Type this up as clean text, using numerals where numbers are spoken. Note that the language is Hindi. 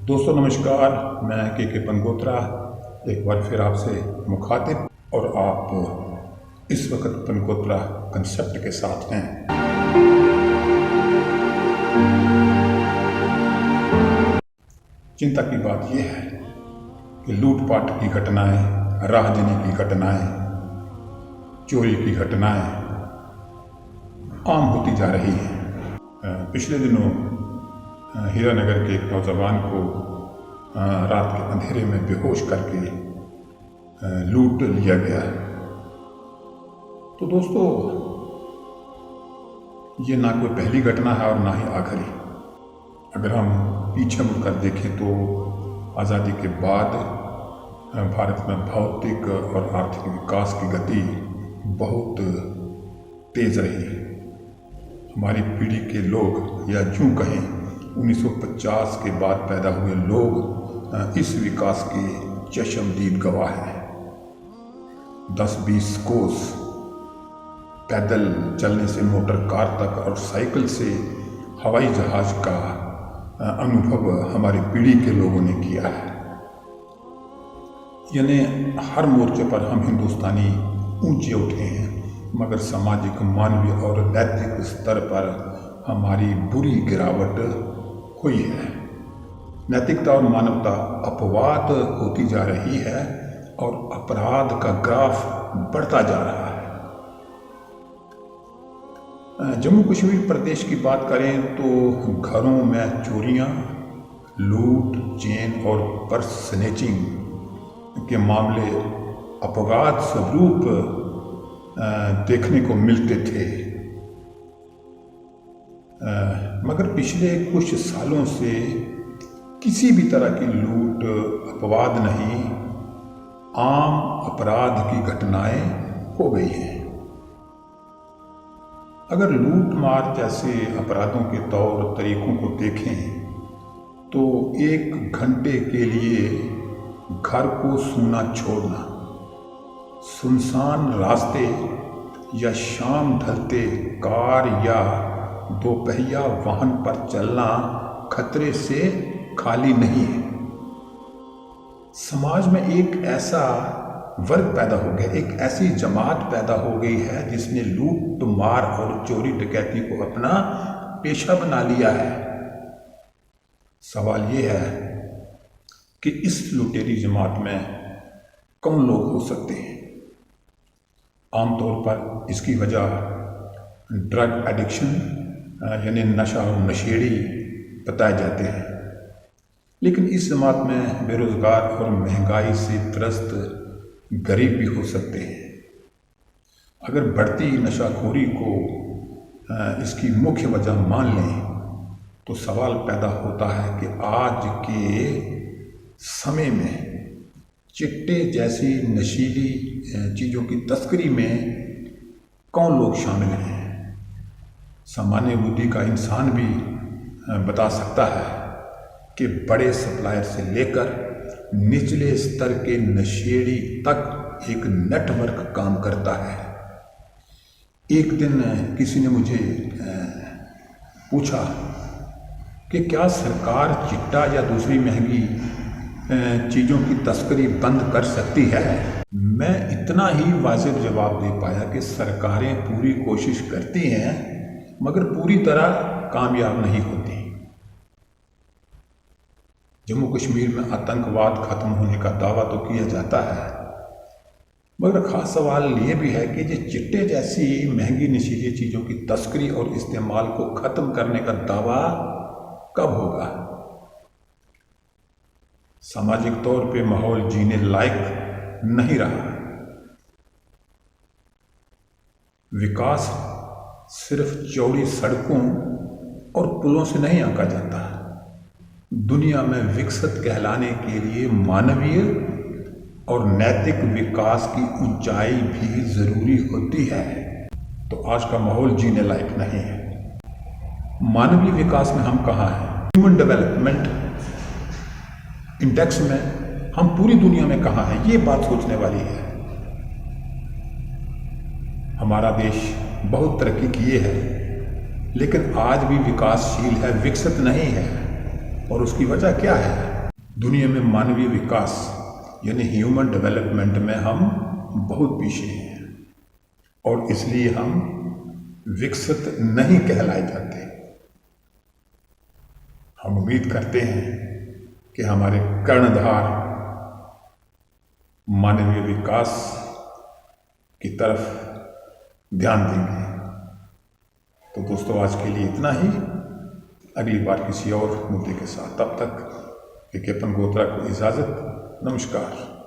दोस्तों नमस्कार, मैं के पंगोत्रा एक बार फिर आपसे मुखातिब और आप इस वक्त पंगोत्रा कंसेप्ट के साथ हैं। चिंता की बात यह है कि लूटपाट की घटनाएं, राहजनी की घटनाएं, चोरी की घटनाएं आम होती जा रही हैं। पिछले दिनों हीरानगर के एक नौजवान को रात के अंधेरे में बेहोश करके लूट लिया गया। तो दोस्तों, ये ना कोई पहली घटना है और ना ही आखिरी। अगर हम पीछे मुड़कर देखें तो आज़ादी के बाद भारत में भौतिक और आर्थिक विकास की गति बहुत तेज रही। हमारी पीढ़ी के लोग, या यूँ कहें 1950 के बाद पैदा हुए लोग, इस विकास के चश्मदीद गवाह हैं। 10-20 कोस पैदल चलने से मोटर कार तक और साइकिल से हवाई जहाज का अनुभव हमारी पीढ़ी के लोगों ने किया है। यानी हर मोर्चे पर हम हिंदुस्तानी ऊंचे उठे हैं, मगर सामाजिक, मानवीय और नैतिक स्तर पर हमारी बुरी गिरावट हुई है। नैतिकता और मानवता अपवाद होती जा रही है और अपराध का ग्राफ बढ़ता जा रहा है। जम्मू कश्मीर प्रदेश की बात करें तो घरों में चोरियां, लूट, चेन और पर्स स्नैचिंग के मामले अपवाद स्वरूप देखने को मिलते थे। मगर पिछले कुछ सालों से किसी भी तरह की लूट अपवाद नहीं, आम अपराध की घटनाएं हो गई हैं। अगर लूट मार जैसे अपराधों के तौर तरीकों को देखें तो 1 घंटे के लिए घर को सूना छोड़ना, सुनसान रास्ते या शाम ढलते कार या दोपहिया वाहन पर चलना खतरे से खाली नहीं है। समाज में एक ऐसा वर्ग पैदा हो गया, एक ऐसी जमात पैदा हो गई है जिसने लूट मार और चोरी डकैती को अपना पेशा बना लिया है। सवाल ये है कि इस लुटेरी जमात में कौन लोग हो सकते हैं। आमतौर पर इसकी वजह ड्रग एडिक्शन यानी नशा और नशेड़ी बताए जाते हैं, लेकिन इस जमात में बेरोजगार और महंगाई से त्रस्त गरीब भी हो सकते हैं। अगर बढ़ती नशाखोरी को इसकी मुख्य वजह मान लें तो सवाल पैदा होता है कि आज के समय में चिट्टे जैसी नशीली चीज़ों की तस्करी में कौन लोग शामिल हैं। सामान्य बुद्धि का इंसान भी बता सकता है कि बड़े सप्लायर से लेकर निचले स्तर के नशेड़ी तक एक नेटवर्क काम करता है। एक दिन किसी ने मुझे पूछा कि क्या सरकार चिट्टा या दूसरी महंगी चीज़ों की तस्करी बंद कर सकती है। मैं इतना ही वाजिब जवाब दे पाया कि सरकारें पूरी कोशिश करती हैं मगर पूरी तरह कामयाब नहीं होती। जम्मू कश्मीर में आतंकवाद खत्म होने का दावा तो किया जाता है, मगर खास सवाल ये भी है कि ये चिट्टे जैसी महंगी नशीली चीज़ों की तस्करी और इस्तेमाल को ख़त्म करने का दावा कब होगा। सामाजिक तौर पे माहौल जीने लायक नहीं रहा। विकास सिर्फ चौड़ी सड़कों और पुलों से नहीं आंका जाता। दुनिया में विकसित कहलाने के लिए मानवीय और नैतिक विकास की ऊंचाई भी जरूरी होती है। तो आज का माहौल जीने लायक नहीं है। मानवीय विकास में हम कहाँ हैं? ह्यूमन डेवलपमेंट इंडेक्स में हम पूरी दुनिया में कहाँ हैं? ये बात सोचने वाली है। हमारा देश बहुत तरक्की किए है, लेकिन आज भी विकासशील है, विकसित नहीं है। और उसकी वजह क्या है? दुनिया में मानवीय विकास यानी ह्यूमन डेवलपमेंट में हम बहुत पीछे हैं और इसलिए हम विकसित नहीं कहलाए जाते। हम उम्मीद करते हैं कि हमारे कर्णधार मानवीय विकास की तरफ ध्यान देंगे। तो दोस्तों, आज के लिए इतना ही। अगली बार किसी और मुद्दे के साथ, तब तक विज्ञापन गोत्रा को इजाज़त। नमस्कार।